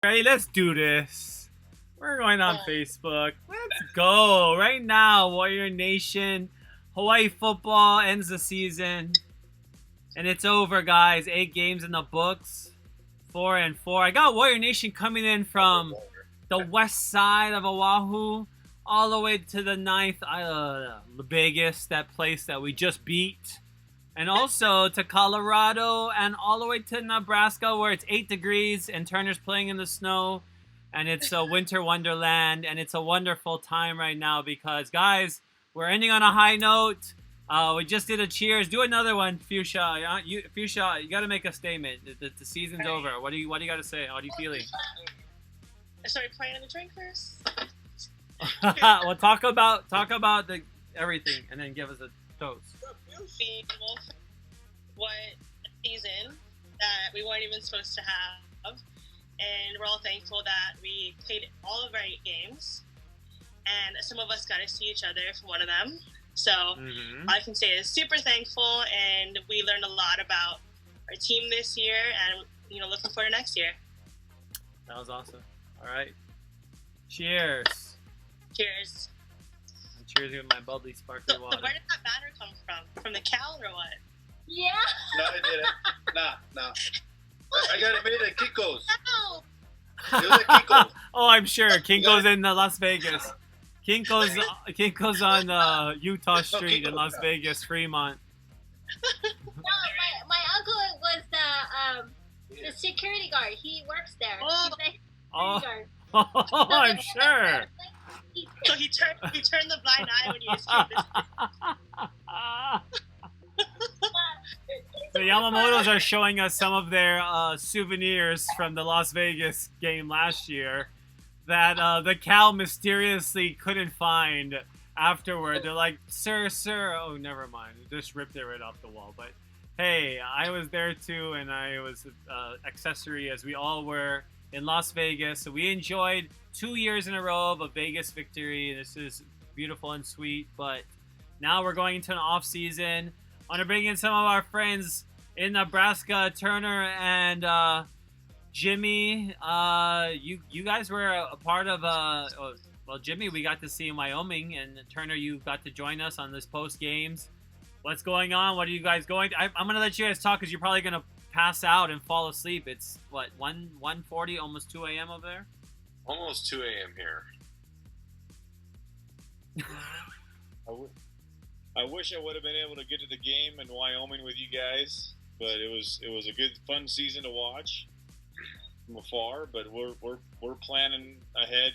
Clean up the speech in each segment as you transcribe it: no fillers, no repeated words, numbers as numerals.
Ready? Let's do this. We're going on Facebook. Let's go. Right now, Warrior Nation. Hawaii football ends the season. And it's over, guys. 8 games in the books. 4-4. I got Warrior Nation coming in from the west side of Oahu all the way to the ninth, Vegas, that place that we just beat. And also to Colorado and all the way to Nebraska where it's 8 degrees and Turner's playing in the snow. And it's a winter wonderland. And it's a wonderful time right now because, guys, we're ending on a high note. We just did a cheers. Do another one, Fuchsia. Fuchsia, you got to make a statement. The season's over. What do you got to say? How are you feeling? Sorry, pouring in the drink first. Well, talk about the everything and then give us a toast. What season that we weren't even supposed to have, and we're all thankful that we played all of our 8 games, and some of us got to see each other for one of them. So all I can say is super thankful, and we learned a lot about our team this year, and looking forward to next year. That was awesome. All right, cheers. Cheers. I'm cheers with my bubbly sparkly water. So where did that banner come from? From the Cal or what? Yeah. No, I didn't. Nah. I got it made at Kiko's. No. It was at Kiko's. Oh, I'm sure. Kinko's in Las Vegas. Kinko's on Utah Street in Las Vegas, Fremont. No, my uncle was the security guard. He works there. Oh. He's the Oh, security guard. I'm sure. So he turned the blind eye when you escaped this. The Yamamotos are showing us some of their souvenirs from the Las Vegas game last year that the Cal mysteriously couldn't find afterward. They're like, sir, oh, never mind. Just ripped it right off the wall. But hey, I was there too, and I was accessory as we all were in Las Vegas. So we enjoyed 2 years in a row of a Vegas victory. This is beautiful and sweet, but now we're going into an off season. I want to bring in some of our friends in Nebraska, Turner and Jimmy. You guys were a part of well, Jimmy, we got to see in Wyoming, and Turner, you got to join us on this post games. What's going on? What are you guys going? I'm gonna let you guys talk because you're probably gonna pass out and fall asleep. It's what 1:40, almost 2 a.m. over there. Almost 2 a.m. here. I wish I would have been able to get to the game in Wyoming with you guys, but it was a good, fun season to watch from afar. But we're planning ahead.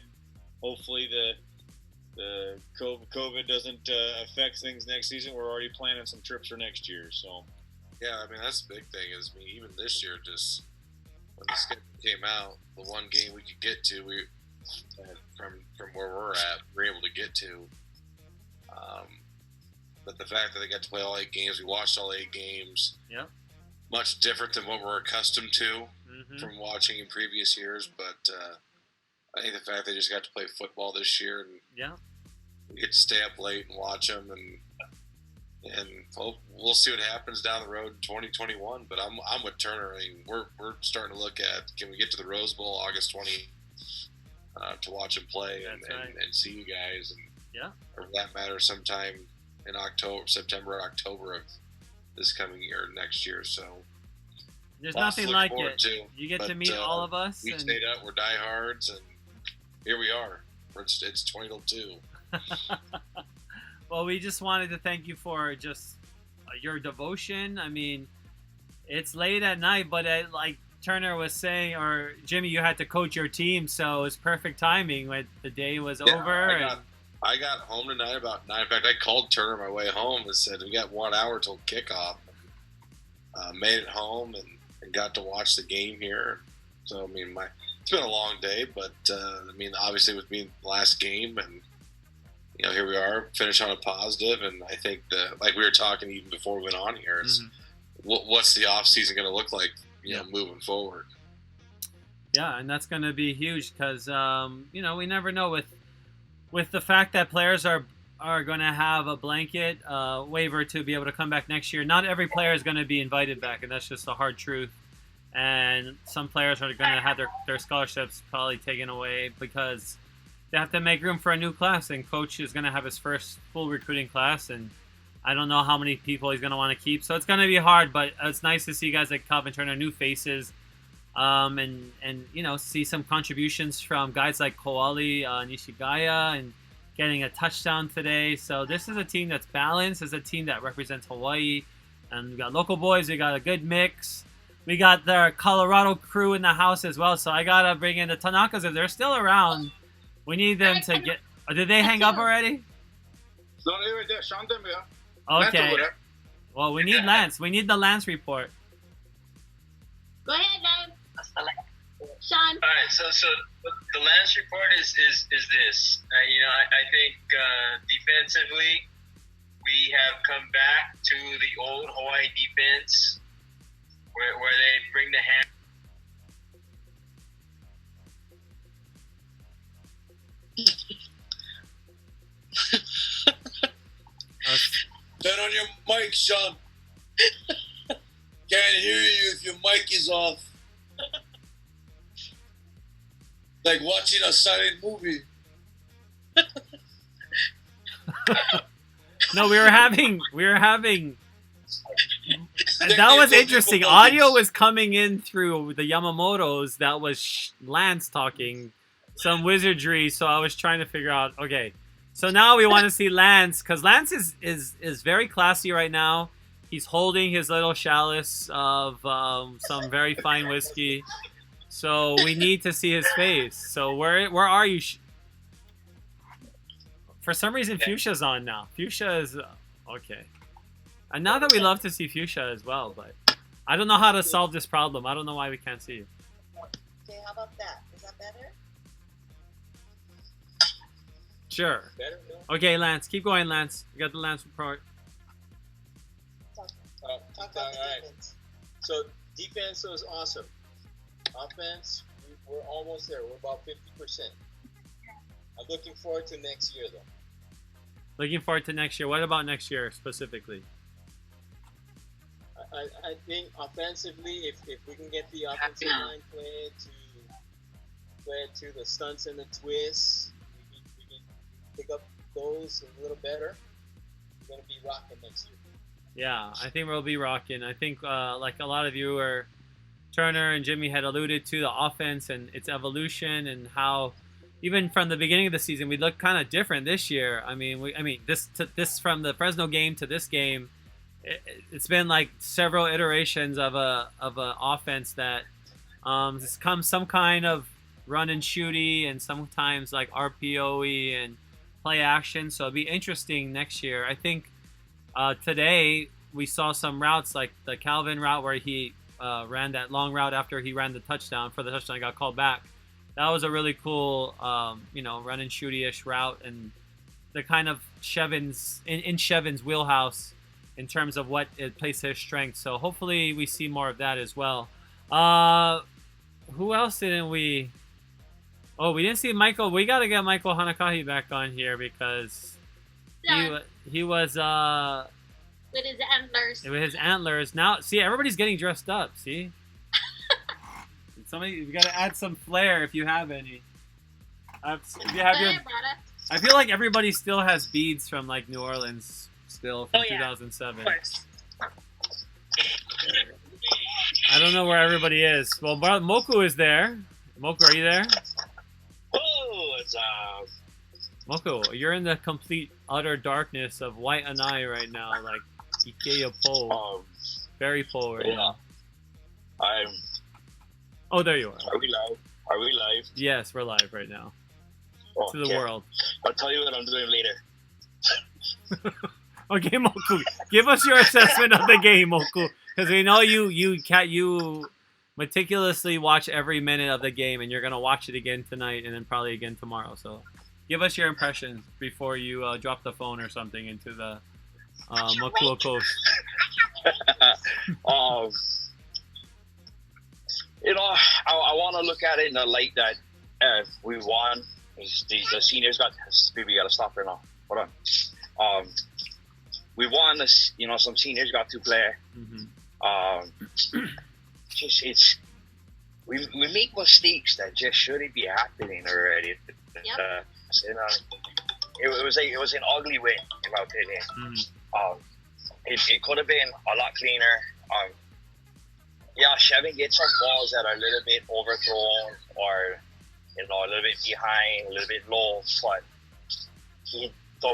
Hopefully the COVID doesn't affect things next season. We're already planning some trips for next year. So Yeah, I mean that's the big thing. Even this year, just when the schedule came out, the one game we could get to, we from where we're at, we're able to get to. But the fact that they got to play all 8 games, we watched all 8 games. Yeah. Much different than what we're accustomed to from watching in previous years. But I think the fact they just got to play football this year, and we get to stay up late and watch them, and we'll see what happens down the road in 2021. But I'm with Turner. I mean, we're starting to look at, can we get to the Rose Bowl August 20 to watch them play and see you guys, and or for that matter, sometime in September, October of this coming year, next year. So there's nothing like it. You get but, to meet all of us. We stayed up. We're diehards, and here we are. It's 20 till 2. Well, we just wanted to thank you for just your devotion. I mean, it's late at night, but like Turner was saying, or Jimmy, you had to coach your team, so it was perfect timing when the day was over. I got home tonight about 9. In fact, I called Turner on my way home and said, we got 1 hour till kickoff. Made it home and got to watch the game here. So, I mean, it's been a long day, but, obviously with being the last game, and, here we are, finish on a positive, and I think like we were talking even before we went on here, is what's the offseason going to look like, moving forward? Yeah, and that's going to be huge because, we never know with the fact that players are going to have a blanket waiver to be able to come back next year. Not every player is going to be invited back, and that's just the hard truth. and some players are going to have their scholarships probably taken away because they have to make room for a new class, and coach is going to have his first full recruiting class, and I don't know how many people he's going to want to keep, so it's going to be hard, but it's nice to see guys like Calvin Turner, new faces, and you know, see some contributions from guys like Koali Nishigaya and getting a touchdown today. So this is a team that's balanced. It's a team that represents Hawaii, and we got local boys. We got a good mix. We got the Colorado crew in the house as well. So I gotta bring in the Tanakas if they're still around. We need them to get. Did they hang up already? Okay. Well, we need Lance. We need the Lance report. Go ahead, Lance. Sean. All right. So the Lance report is this. You know, I think defensively, we have come back to the old Hawaii defense, where they bring the hand. Turn on your mic, Sean. Can't hear you if your mic is off. Like watching a silent movie. No, we were having. That was interesting. Audio was coming in through the Yamamotos. That was Lance talking some wizardry. So I was trying to figure out. Okay, so now we want to see Lance, because Lance is very classy right now. He's holding his little chalice of some very fine whiskey. So we need to see his face. So where are you? For some reason, Fuchsia's on now. Fuchsia is okay. And now that we love to see Fuchsia as well, but I don't know how to solve this problem. I don't know why we can't see you. Okay, how about that? Is that better? Sure. Better? Okay, Lance. Keep going, Lance. You got the Lance report. Talk All about the right. defense. So defense was awesome. Offense, we're almost there. We're about 50%. I'm looking forward to next year, though. Looking forward to next year. What about next year specifically? I think offensively, if we can get the offensive line play to the stunts and the twists, we can pick up those a little better. We're going to be rocking next year. Yeah, I think we'll be rocking. I think like a lot of you are, Turner and Jimmy had alluded to the offense and its evolution and how even from the beginning of the season we looked kind of different this year. I mean, this from the Fresno game to this game, it's been like several iterations of a offense that has come some kind of run and shooty and sometimes like RPO-y and play action. So it'll be interesting next year. I think today we saw some routes like the Calvin route where he ran that long route after he ran the touchdown. For the touchdown, got called back. That was a really cool, run and shooty-ish route, and the kind of Chevin's in Chevin's wheelhouse in terms of what it plays his strength. So hopefully we see more of that as well. Who else didn't we? Oh, we didn't see Michael. We got to get Michael Hanakahi back on here because he was with his antlers. With his antlers. Now, see, everybody's getting dressed up. See. Somebody, you got to add some flair if you have any. If you have your, I feel like everybody still has beads from like New Orleans still from 2007. Of course. I don't know where everybody is. Well, Moku is there. Moku, are you there? Oh, what's up? Moku, you're in the complete utter darkness of Wai'anae right now, like Ikea Po. Very full right now. Oh, there you are. Are we live? Are we live? Yes, we're live right now. Okay. To the world. I'll tell you what I'm doing later. Okay, Moku, give us your assessment of the game, Moku, because we know you meticulously watch every minute of the game, and you're gonna watch it again tonight, and then probably again tomorrow. So, give us your impressions before you drop the phone or something into the Moku Coast. I want to look at it in the light that we won. The seniors got. We gotta stop right now. Hold on. We won. Some seniors got to play. Mm-hmm. It's we make mistakes that just shouldn't be happening already. Yep. It was an ugly win, in my opinion. It could have been a lot cleaner. Yeah, Chevin gets some balls that are a little bit overthrown or, a little bit behind, a little bit low, but the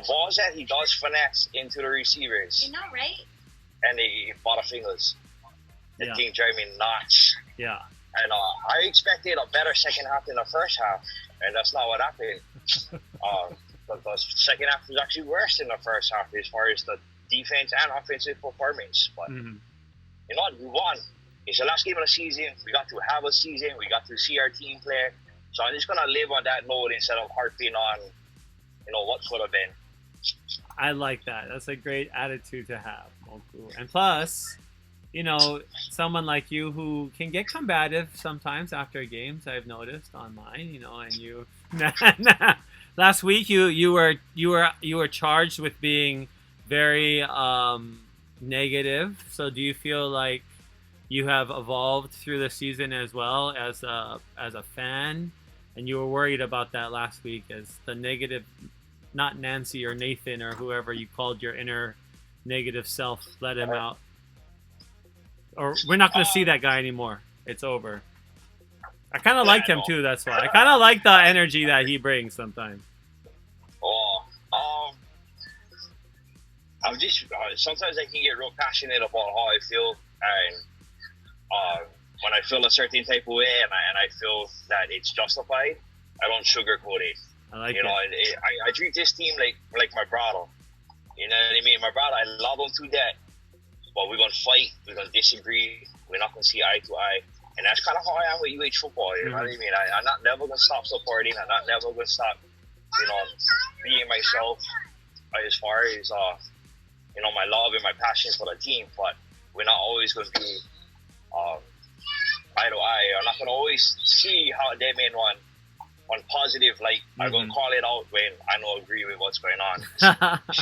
balls that he does finesse into the receivers. You know, right? And the butterfingers. The team drive me nuts. Yeah. And I expected a better second half than the first half, and that's not what happened. The second half was actually worse than the first half as far as the defense and offensive performance. But you know what? We won. It's the last game of the season. We got to have a season. We got to see our team play. So I'm just gonna live on that note instead of harping on, what could have been. I like that. That's a great attitude to have, Moku. And plus, someone like you who can get combative sometimes after games. I've noticed online, and you. Last week you were charged with being very negative. So do you feel like you have evolved through the season as well as a fan, and you were worried about that last week as the negative, not Nancy or Nathan or whoever you called your inner negative self, let him out? Or we're not going to see that guy anymore. It's over. I kind of liked him too, that's why. I kind of like the energy that he brings sometimes. I'm just, sometimes I can get real passionate about how I feel, and when I feel a certain type of way and I feel that it's justified, I don't sugarcoat it. I like it. I treat this team like my brother. You know what I mean? My brother, I love him to death. But we're going to fight, we're going to disagree, we're not going to see eye to eye. And that's kind of how I am with UH football, you know what I mean? I'm not never going to stop supporting, I'm not never going to stop, being myself as far as, my love and my passion for the team. But we're not always going to be eye to eye. I'm not going to always see how they mean one positive light. I'm going to call it out when I don't agree with what's going on. That's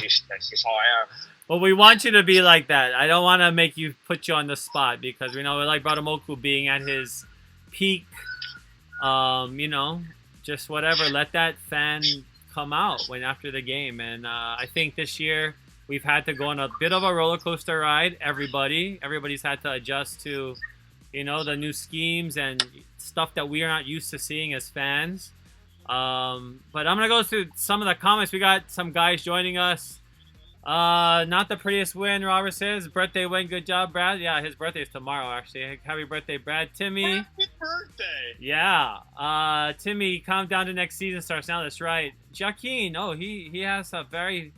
just how I am. Well, we want you to be like that. I don't want to put you on the spot because we like Brother Moku being at his peak. Just whatever. Let that fan come out after the game. And I think this year we've had to go on a bit of a roller coaster ride. Everybody's had to adjust to, the new schemes and stuff that we are not used to seeing as fans. But I'm gonna go through some of the comments. We got some guys joining us. Not the prettiest win, Robert says. Birthday win, good job, Brad. Yeah, his birthday is tomorrow, actually. Happy birthday, Brad. Timmy. Happy birthday. Yeah. Timmy, calm down to next season starts now. That's right. Joaquin, he has a very...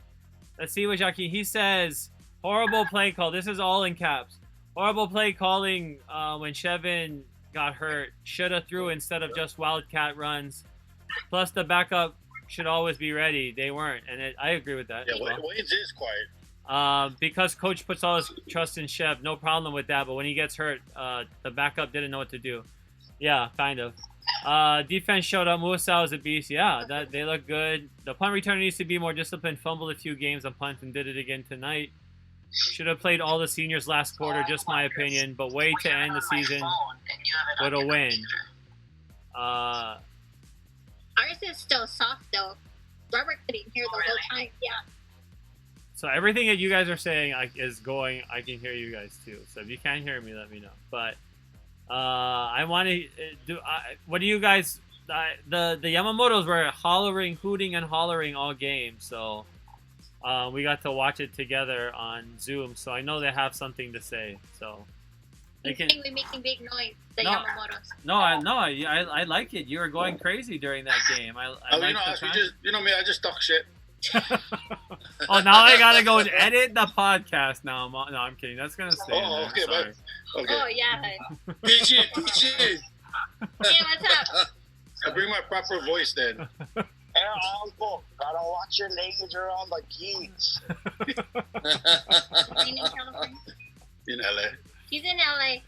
Let's see what Joaquin... He says, horrible play call. This is all in caps. Horrible play calling when Chevin got hurt. Should have threw instead of just wildcat runs. Plus, the backup should always be ready. They weren't, and I agree with that. Yeah, Wayne's is quiet. Because coach puts all his trust in Chev, no problem with that. But when he gets hurt, the backup didn't know what to do. Yeah, kind of. Defense showed up. Muasau is a beast. Yeah, they look good. The punt returner needs to be more disciplined. Fumbled a few games on punt and did it again tonight. Should have played all the seniors last quarter, just my opinion. But way to end the season with a win. Ours is still soft though. Robert couldn't hear the whole time. Yeah. So everything that you guys are saying is going. I can hear you guys too. So if you can't hear me, let me know. But I want to do. What do you guys? The Yamamotos were hooting and hollering all game. So we got to watch it together on Zoom. So I know they have something to say. So. We're making big noise, the Yamamotos. No, I like it. You were going crazy during that game. I I just talk shit. Oh, now I gotta go and edit the podcast. No, I'm kidding. That's gonna stay. Okay, okay. Oh yeah. PG. Hey, what's up? I bring my proper voice then. Hey, Uncle, gotta watch your language around the keys. In LA. He's in LA.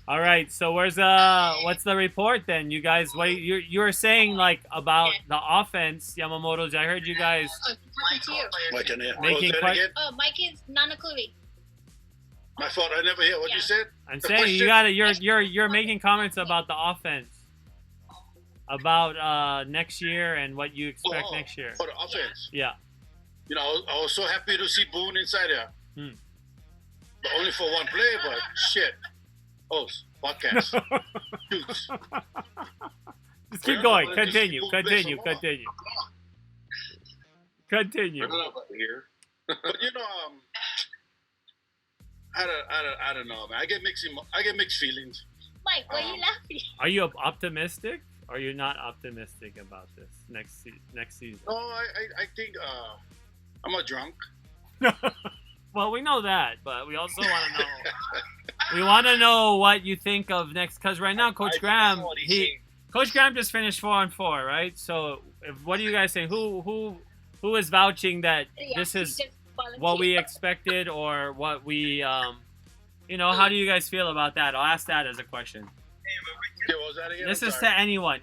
All right, so what's the report then? You guys, what you were saying about the offense, Yamamoto's? I heard you guys talking to you. Mike and Mike is Nanakuli. My fault. I never hear what you said. I'm The saying question? you gotta. You're making comments about the offense, about next year and what you expect next year. For the offense. Yeah. You know, I was so happy to see Boone inside there. But only for one play, but shit. Oh, podcast. Shoots. Just keep going. Continue. Continue. Here. But you know, I don't know, man. I get mixed feelings. Mike, why are you laughing? Are you optimistic? Or are you not optimistic about this next season? No, I think I'm a drunk. Well, we know that, but we also want to know. We want to know what you think of next, because right now, Coach Graham just finished 4-4, right? So, what do you guys say? Who is vouching that this is what we expected, or what we, how do you guys feel about that? I'll ask that as a question. This is to anyone,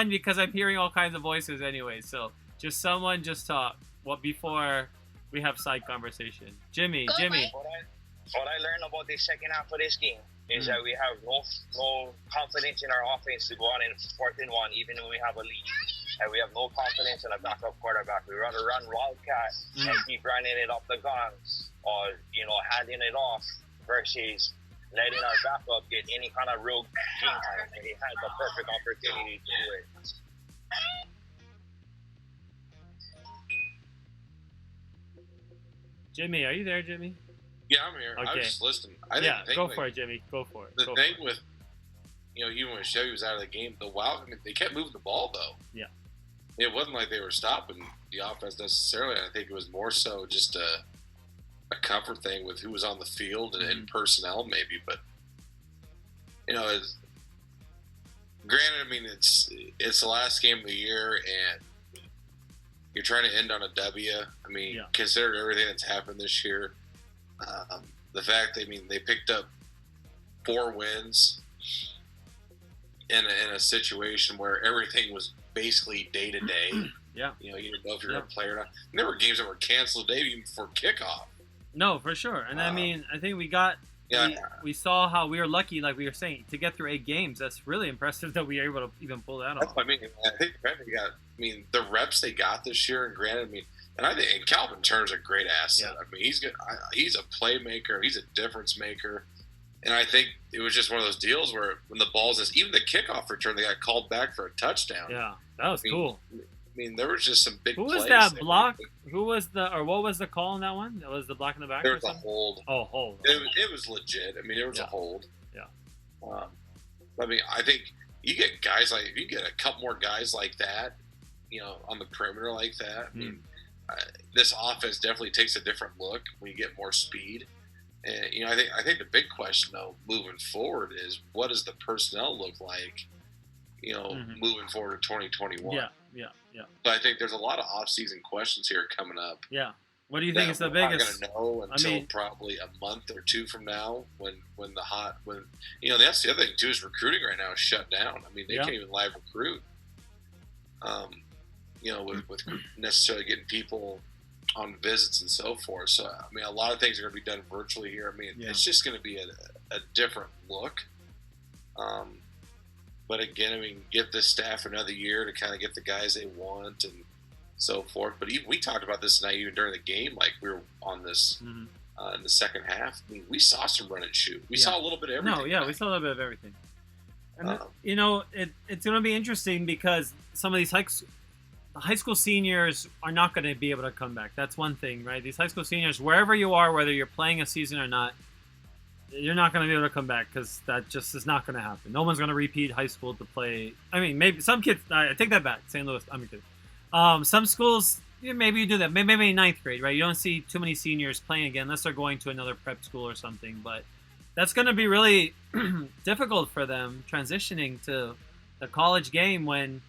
because I'm hearing all kinds of voices anyway. So, just someone just talk. Before we have side conversation. Jimmy. What I learned about the second half of this game is that we have no confidence in our offense to go on in 4th and 1, even when we have a lead. And we have no confidence in a backup quarterback. We rather run wildcat and keep running it up the guns, or handing it off, versus letting our backup get any kind of real game time. And he had the perfect opportunity to do it. Jimmy, are you there, Jimmy? Yeah, I'm here. Okay. I was just listening. Go for it, Jimmy. Go for it. The thing with, even when Chevy was out of the game, they kept moving the ball, though. Yeah. It wasn't like they were stopping the offense necessarily. I think it was more so just a comfort thing with who was on the field and personnel, maybe. But, granted, it's the last game of the year, and you're trying to end on a W. Consider everything that's happened this year. The fact, they picked up 4 wins in a situation where everything was basically day to day. Yeah. You didn't know if you're going to play or not. And there were games that were canceled the day even before kickoff. No, for sure. And I think we saw how we were lucky, like we were saying, to get through 8 games. That's really impressive that we were able to even pull that off. That's what I think the reps they got this year, and granted, and I think Calvin Turner's a great asset. Yeah. He's good. He's a playmaker. He's a difference maker. And I think it was just one of those deals where when the balls, even the kickoff return, they got called back for a touchdown. Yeah, that was cool. There was just some big plays. Who was that block? What was the call on that one? It was the block in the back? There was a hold. Oh, hold. It was legit. It was a hold. Yeah. I think you get guys if you get a couple more guys like that, on the perimeter like that, this offense definitely takes a different look when you get more speed. And I think the big question though moving forward is, what does the personnel look like, moving forward to 2021? Yeah. So I think there's a lot of off-season questions here coming up. Yeah. What do you think is the biggest? We're not going to know until probably a month or 2 from now when that's the other thing too, is recruiting right now is shut down. They can't even live recruit. With necessarily getting people on visits and so forth. So, a lot of things are going to be done virtually here. It's just going to be a different look. But again, give this staff another year to kind of get the guys they want and so forth. But we talked about this tonight, even during the game, like we were on this in the second half. We saw some run and shoot. We saw a little bit of everything. No, yeah, we saw a little bit of everything. And, it's going to be interesting because some of these high school seniors are not going to be able to come back. That's one thing, right? These high school seniors, wherever you are, whether you're playing a season or not, you're not going to be able to come back because that just is not going to happen. No one's going to repeat high school to play. Maybe some kids. I take that back. St. Louis. I'm kidding. Some schools, maybe you do that. Maybe in 9th grade, right? You don't see too many seniors playing again unless they're going to another prep school or something. But that's going to be really difficult for them transitioning to the college game when,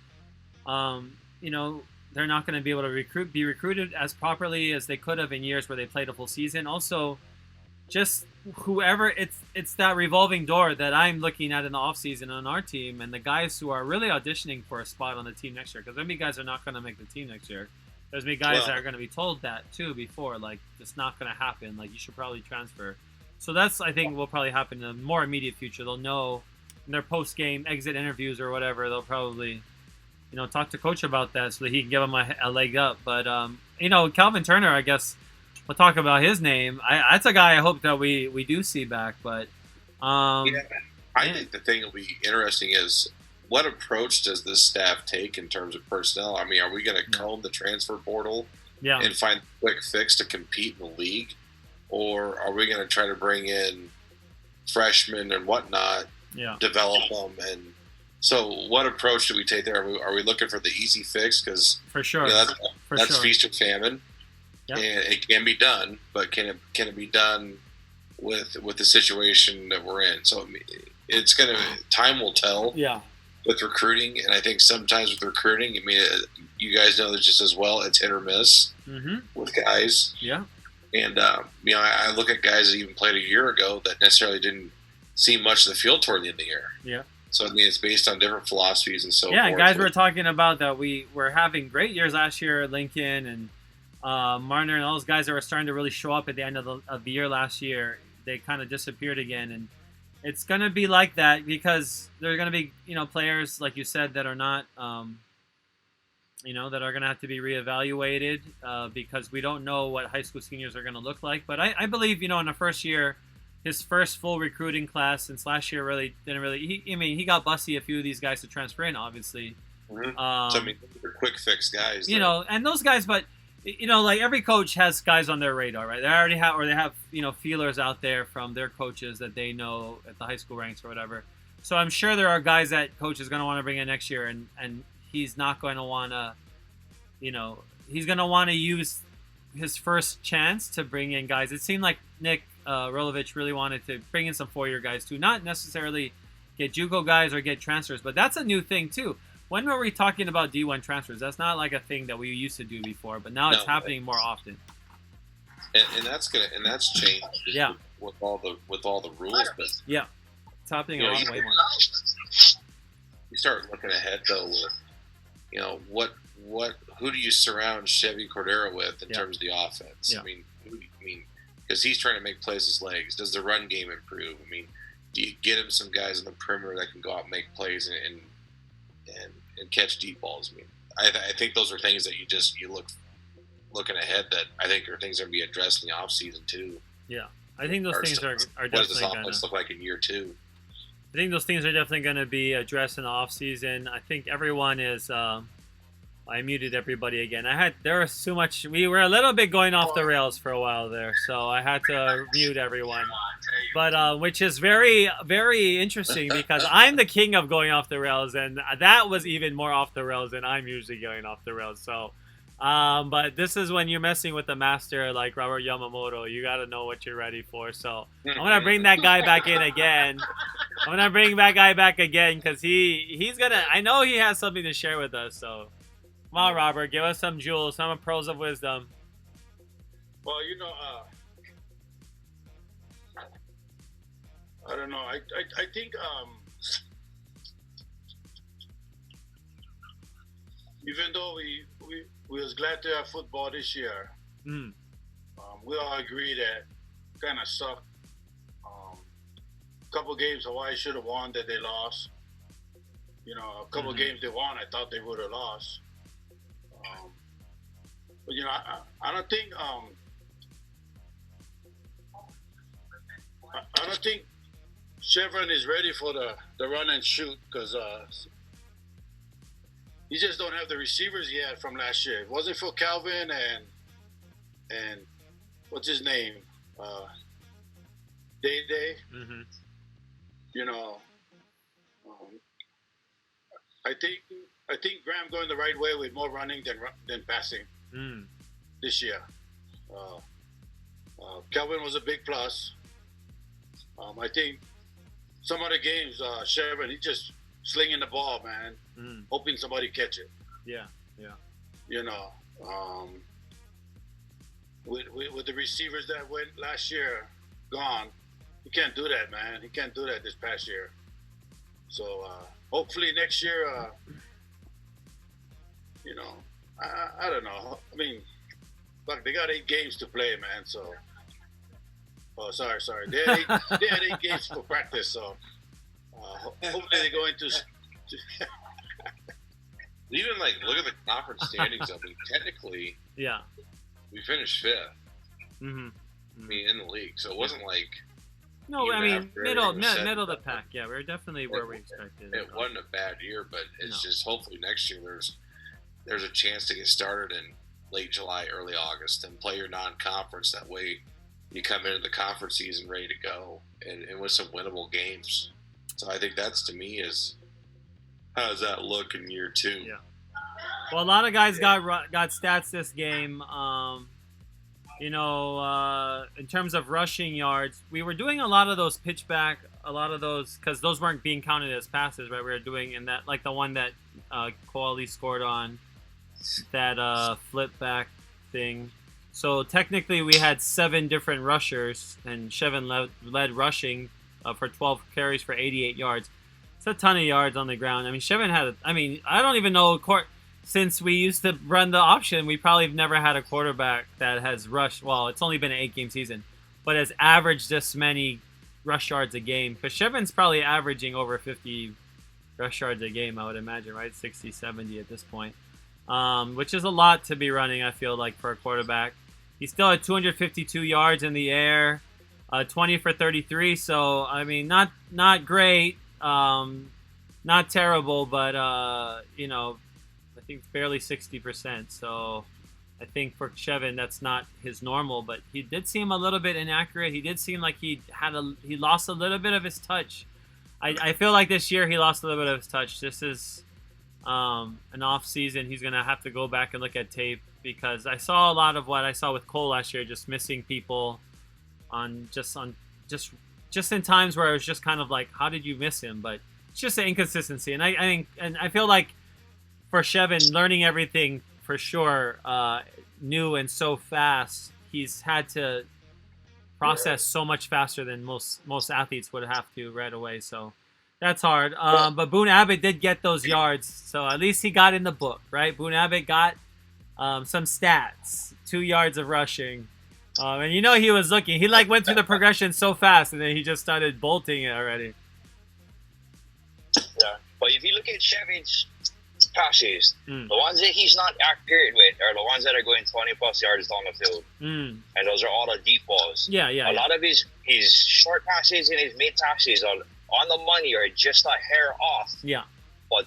they're not going to be able to be recruited as properly as they could have in years where they played a full season. Also, just whoever, it's that revolving door that I'm looking at in the offseason on our team, and the guys who are really auditioning for a spot on the team next year, because there'll be guys that are not going to make the team next year. There's be guys that are going to be told that too before, like, it's not going to happen. Like, you should probably transfer. So that's, I think, will probably happen in the more immediate future. They'll know in their post-game exit interviews or whatever, they'll probably, talk to coach about that so that he can give them a leg up. But, Calvin Turner, I guess we'll talk about his name. That's a guy I hope that we do see back. But I think the thing that'll be interesting is what approach does this staff take in terms of personnel? I mean, are we going to comb the transfer portal and find a quick fix to compete in the league? Or are we going to try to bring in freshmen and whatnot, develop them? And so what approach do we take there? Are we looking for the easy fix? Because for sure, that's feast or famine. Yep. And it can be done, but can it be done with the situation that we're in? So it's time will tell. Yeah. With recruiting, and I think sometimes with recruiting, I mean, you guys know this just as well. It's hit or miss with guys. Yeah. And I look at guys that even played a year ago that necessarily didn't see much of the field toward the end of the year. Yeah. So I mean, it's based on different philosophies and so forth. Yeah, and guys were talking about that we were having great years last year. Lincoln and Marner and all those guys that were starting to really show up at the end of the year last year, they kind of disappeared again. And it's going to be like that because there are going to be, players, like you said, that are not, that are going to have to be reevaluated because we don't know what high school seniors are going to look like. But I believe, in the first year, his first full recruiting class since last year he got busty a few of these guys to transfer in, obviously. So, they're quick fix guys. And those guys, but, like every coach has guys on their radar, right? They already have, or they have, feelers out there from their coaches that they know at the high school ranks or whatever. So I'm sure there are guys that coach is going to want to bring in next year, and he's not going to want to, he's going to want to use his first chance to bring in guys. It seemed like Nick Rolovich really wanted to bring in some 4-year guys too, not necessarily get JUCO guys or get transfers, but that's a new thing too. When were we talking about D1 transfers? That's not like a thing that we used to do before, but now it's happening more often. And that's changed. Yeah. With all the rules, but it's happening a lot way more. You start looking ahead though with who do you surround Chevy Cordero with in terms of the offense? Yeah. I mean, because he's trying to make plays his legs. Does the run game improve? I mean, do you get him some guys on the perimeter that can go out and make plays and catch deep balls? I mean, I think those are things that you looking ahead that I think are things that are going to be addressed in the off season too. Yeah, I think those things are definitely. What does this offense look like in year 2? I think those things are definitely going to be addressed in the off season. I think everyone is. I muted everybody again. There was so much. We were a little bit going off the rails for a while there, so I had to mute everyone. But which is very, very interesting because I'm the king of going off the rails, and that was even more off the rails than I'm usually going off the rails. So, but this is when you're messing with a master like Robert Yamamoto. You got to know what you're ready for. So I'm gonna bring that guy back in again. I'm gonna bring that guy back again because he's gonna. I know he has something to share with us. So. Come on, Robert, give us some jewels, some pearls of wisdom. Well, I don't know. I think even though we was glad to have football this year, we all agree that kind of sucked. A couple games Hawaii should have won that they lost. A couple games they won, I thought they would have lost. But I don't think I don't think Chevron is ready for the run and shoot because he just don't have the receivers he had from last year. It wasn't for Calvin and what's his name, Day. I think Graham going the right way with more running than passing this year. Calvin was a big plus. I think some other games, Chevron, he just slinging the ball, man, hoping somebody catch it. Yeah. With the receivers that went last year gone, he can't do that, man. He can't do that this past year. So hopefully next year, I don't know. I mean, look, they got 8 games to play, man. So Oh, sorry. They had 8 games for practice, so hopefully they go into. Even like look at the conference standings. I mean, technically, yeah, we finished 5th. Mm-hmm. I mean, in the league, so it wasn't like. No, I mean middle of the pack. Yeah, we're definitely where we expected. It wasn't a bad year, but it's just hopefully next year there's a chance to get started in late July, early August, and play your non-conference. That way, you come into the conference season ready to go and with some winnable games. So I think that's, to me, is how does that look in year 2? Yeah. Well, a lot of guys got stats this game. In terms of rushing yards, we were doing a lot of those pitchback, a lot of those, because those weren't being counted as passes, right? We were doing in that, like the one that Koali scored on, that flip back thing. So technically we had 7 different rushers, and Shevin led rushing for 12 carries for 88 yards. It's a ton of yards on the ground. I mean, Shevin had, I don't even know, since we used to run the option, we probably have never had a quarterback that has rushed, well, it's only been an 8-game season, but has averaged this many rush yards a game. Because Shevin's probably averaging over 50 rush yards a game, I would imagine, right? 60, 70 at this point. Which is a lot to be running, I feel like, for a quarterback. He's still at 252 yards in the air, 20 for 33. So, I mean, not great, not terrible, but, I think barely 60%. So I think for Shevin, that's not his normal, but he did seem a little bit inaccurate. He did seem like he lost a little bit of his touch. I feel like this year he lost a little bit of his touch. This is an off season. He's gonna have to go back and look at tape, because I saw a lot of what I saw with Cole last year, just missing people just in times where it was just kind of like, how did you miss him? But it's just an inconsistency, and I feel like for Shevin, learning everything for sure, new and so fast, he's had to process so much faster than most athletes would have to right away. So that's hard. But Boone Abbott did get those yards, so at least he got in the book, right? Boone Abbott got some stats, 2 yards of rushing, and he was looking. He went through the progression so fast, and then he just started bolting it already. Yeah, but if you look at Shevin's passes, the ones that he's not accurate with are the ones that are going 20+ yards down the field, and those are all the deep balls. A lot of his short passes and his mid passes are on the money or just a hair off. Yeah, but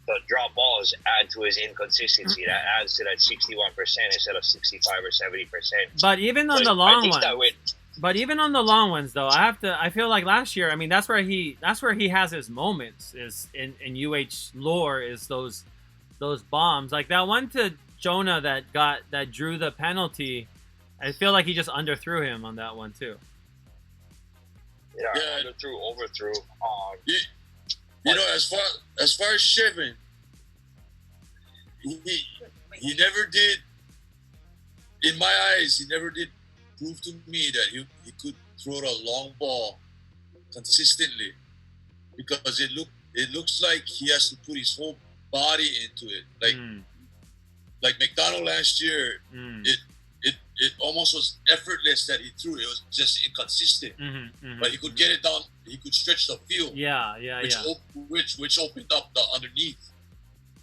the drop balls add to his inconsistency. That adds to that 61% instead of 65 or 70%. But even on the long ones. But even on the long ones, though, I feel like last year, I mean, that's where he has his moments, is in UH lore, is those bombs. Like that one to Jonah that drew the penalty. I feel like he just underthrew him on that one too. Yeah. Underthrew, overthrew. As far as Shevin, he never did, in my eyes, he never did prove to me that he could throw a long ball consistently, because it looks like he has to put his whole body into it. Like McDonald last year, it almost was effortless that he threw. It was just inconsistent, but he could get it down. He could stretch the field. Which opened up the underneath.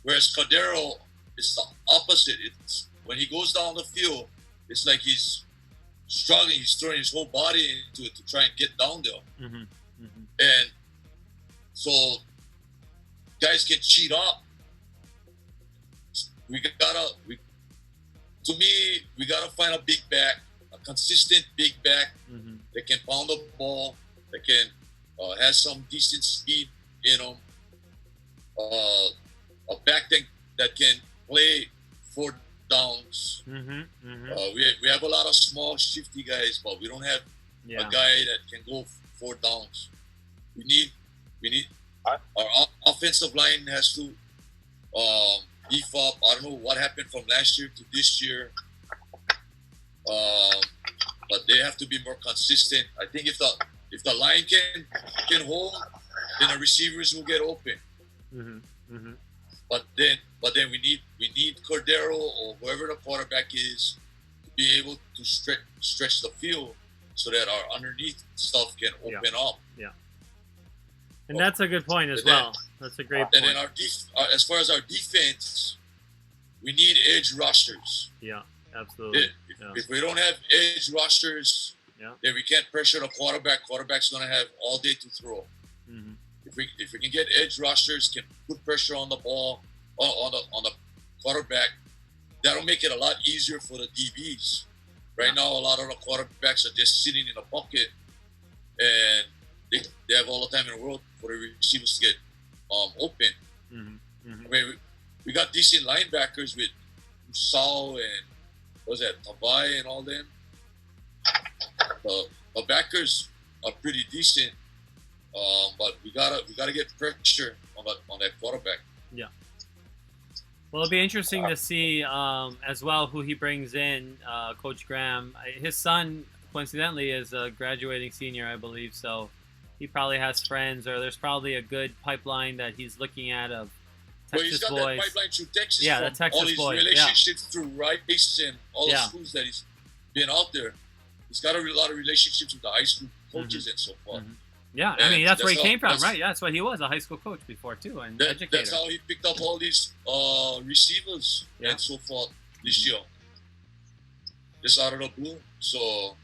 Whereas Cordero is the opposite. It's when he goes down the field, it's like he's struggling. He's throwing his whole body into it to try and get down there. And so guys get cheat up. We gotta find a big back, a consistent big back that can pound the ball, that can has some decent speed in him. A back that can play 4 downs. We have a lot of small, shifty guys, but we don't have a guy that can go 4 downs. We need our offensive line has to beef up. I don't know what happened from last year to this year, but they have to be more consistent. I think if the line can hold, then the receivers will get open. But then we need Cordero or whoever the quarterback is to be able to stretch the field so that our underneath stuff can open up. Yeah. And that's a good point as well. That's a great point. And then as far as our defense, we need edge rushers. Yeah, absolutely. If we don't have edge rushers, then we can't pressure the quarterback. Quarterback's going to have all day to throw. Mm-hmm. If we can get edge rushers, can put pressure on the ball, on the quarterback, that'll make it a lot easier for the DBs. Right now, a lot of the quarterbacks are just sitting in a pocket, and they have all the time in the world for the receivers to get open. Mm-hmm. Mm-hmm. I mean, we got decent linebackers with Saul and what was that, Tabai and all them. The backers are pretty decent, but we gotta get pressure on that quarterback. Yeah. Well, it'll be interesting to see as well who he brings in, Coach Graham. His son, coincidentally, is a graduating senior, I believe, so he probably has friends, or there's probably a good pipeline that he's looking at of Texas he's got boys. that pipeline through Texas. Yeah, from the Texas all his boys. relationships through Rice and all the schools that he's been out there. He's got a lot of relationships with the high school coaches and so forth. Mm-hmm. Yeah, I mean, that's where he came from, right? Yeah, that's what he was, a high school coach before, too, and educator. That's how he picked up all these receivers and so forth this year. Just out of the blue. So,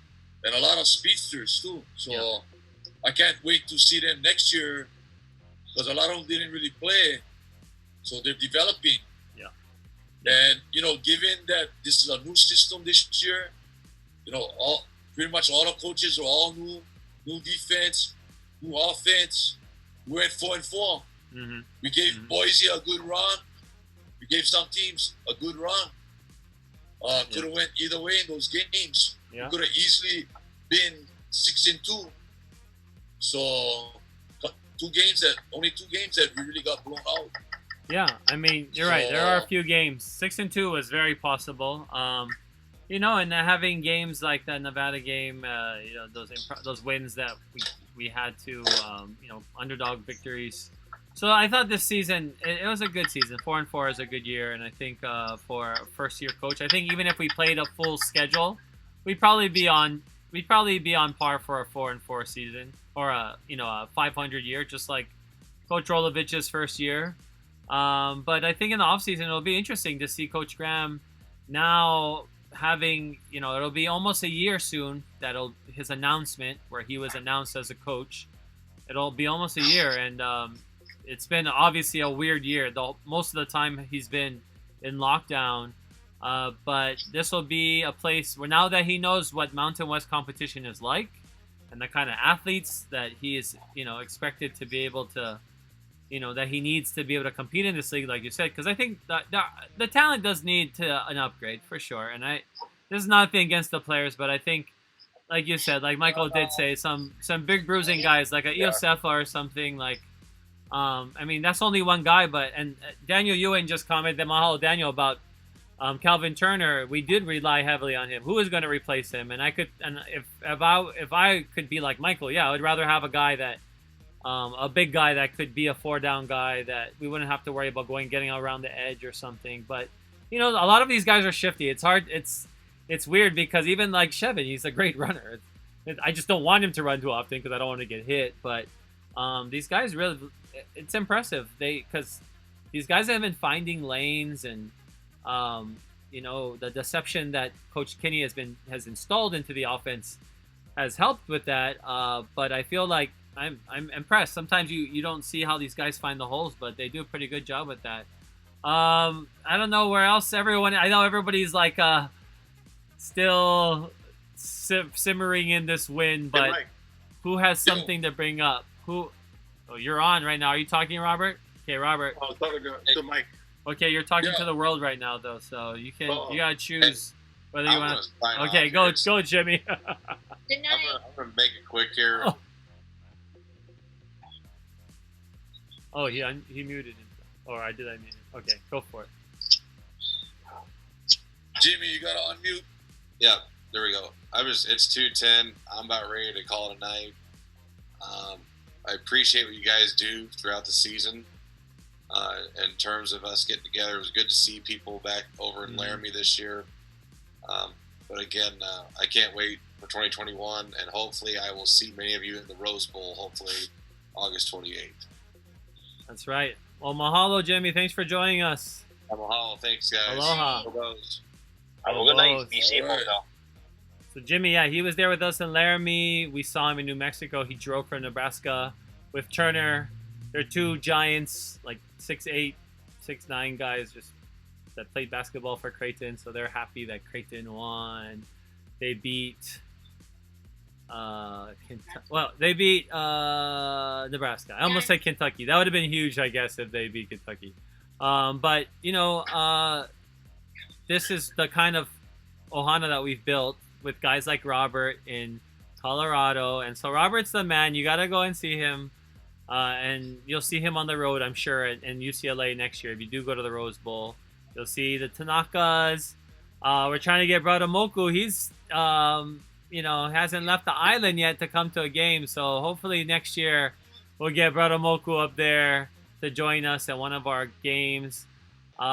and a lot of speedsters, too. So, I can't wait to see them next year because a lot of them didn't really play. So, they're developing. Yeah. And, given that this is a new system this year, pretty much all the coaches are all new defense, new offense. We went 4-4. Mm-hmm. We gave Boise a good run. We gave some teams a good run. Could have went either way in those games. Yeah. We could have easily been 6-2. So only two games that we really got blown out. Yeah, I mean, you're right. There are a few games. 6-2 was very possible. And having games like that Nevada game, those wins that we had to, underdog victories. So I thought this season it was a good season. 4-4 is a good year, and I think for a first-year coach, I think even if we played a full schedule, we'd probably be on par for a 4-4 season or a 500 year, just like Coach Rolovich's first year. But I think in the offseason it'll be interesting to see Coach Graham now having, it'll be almost a year soon his announcement where he was announced as a coach. It'll be almost a year, and it's been obviously a weird year. Most of the time he's been in lockdown, but this will be a place where now that he knows what Mountain West competition is like and the kind of athletes that he is, expected to be able to, that he needs to be able to compete in this league, like you said, because I think the talent does need an upgrade for sure. And this is nothing against the players, but I think, like you said, like Michael did say, some big bruising guys like a Iosefa or something like. I mean, that's only one guy, and Daniel Ewing just commented, mahalo Daniel, about Calvin Turner. We did rely heavily on him. Who is going to replace him? And if I could be like Michael, I would rather have a guy that. A big guy that could be a 4-down guy that we wouldn't have to worry about getting around the edge or something. But, a lot of these guys are shifty. It's hard. It's weird because even like Shevin, he's a great runner. I just don't want him to run too often because I don't want to get hit. But these guys really, it's impressive. Because these guys have been finding lanes and, the deception that Coach Kinney has installed into the offense has helped with that. But I feel like I'm impressed. Sometimes you don't see how these guys find the holes, but they do a pretty good job with that. I don't know where else I know everybody's like still simmering in this win, but who has something to bring up? Oh, you're on right now. Are you talking, Robert? Okay, Robert. I was talking to Mike. Okay, you're talking to the world right now, though, so you gotta choose whether you want to. Okay, go, Jimmy. Good night. I'm gonna make it quick here. Oh, he muted himself. Or I mute him? Okay, go for it. Jimmy, you gotta unmute. Yeah, there we go. It's 2:10. I'm about ready to call it a night. I appreciate what you guys do throughout the season. In terms of us getting together, it was good to see people back over in Laramie this year. But again, I can't wait for 2021, and hopefully I will see many of you in the Rose Bowl, hopefully August 28th. That's right. Well, mahalo, Jimmy. Thanks for joining us. Mahalo. Thanks, guys. Aloha. Have a good night. Be safe, Alright. hotel. So Jimmy, yeah, he was there with us in Laramie. We saw him in New Mexico. He drove from Nebraska with Turner. They're two giants, like 6'8", 6'9" guys just that played basketball for Creighton. So they're happy that Creighton won. They beat they beat Nebraska. I almost said Kentucky. That would have been huge, I guess, if they beat Kentucky. But, you know, this is the kind of ohana that we've built with guys like Robert in Colorado. And so Robert's the man. You got to go and see him. And you'll see him on the road, I'm sure, in UCLA next year. If you do go to the Rose Bowl, you'll see the Tanakas. We're trying to get Brother Moku. He's, you know, hasn't left the island yet to come to a game. So hopefully next year we'll get Brother Moku up there to join us at one of our games. We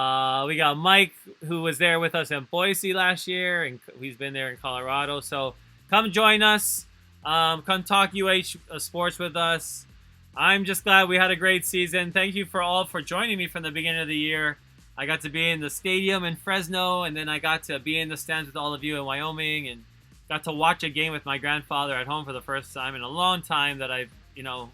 got Mike, who was there with us in Boise last year, and he's been there in Colorado. So come join us. Come talk sports with us. I'm just glad we had a great season. Thank you for joining me from the beginning of the year. I got to be in the stadium in Fresno, and then I got to be in the stands with all of you in Wyoming, and got to watch a game with my grandfather at home for the first time in a long time that I've, you know,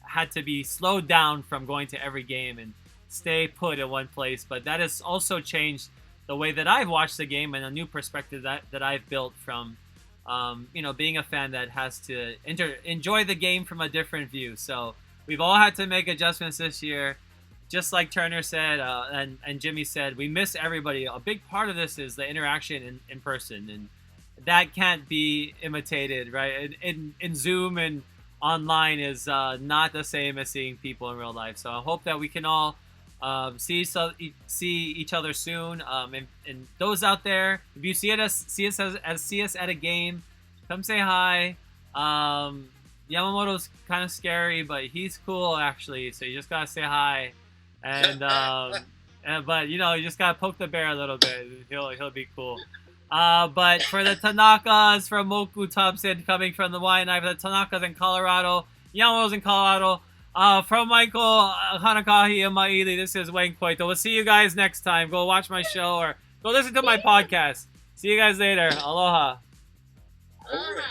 had to be slowed down from going to every game and stay put in one place. But that has also changed the way that I've watched the game and a new perspective that I've built from, you know, being a fan that has to enjoy the game from a different view. So we've all had to make adjustments this year. Just like Turner said, and Jimmy said, we miss everybody. A big part of this is the interaction in person, and that can't be imitated, right? In Zoom and online is not the same as seeing people in real life. So I hope that we can all see each other soon. And those out there, if you see us at a game, come say hi. Yamamoto's kind of scary, but he's cool actually. So you just gotta say hi. And but you know, you just gotta poke the bear a little bit. He'll be cool. But for the Tanakas, from Moku Thompson coming from the YNI, for the Tanakas in Colorado, Yamamoto's in Colorado, from Michael Hanakahi and Maili, this is Wayne Cueto. We'll see you guys next time. Go watch my show or go listen to my podcast. See you guys later. Aloha. All right.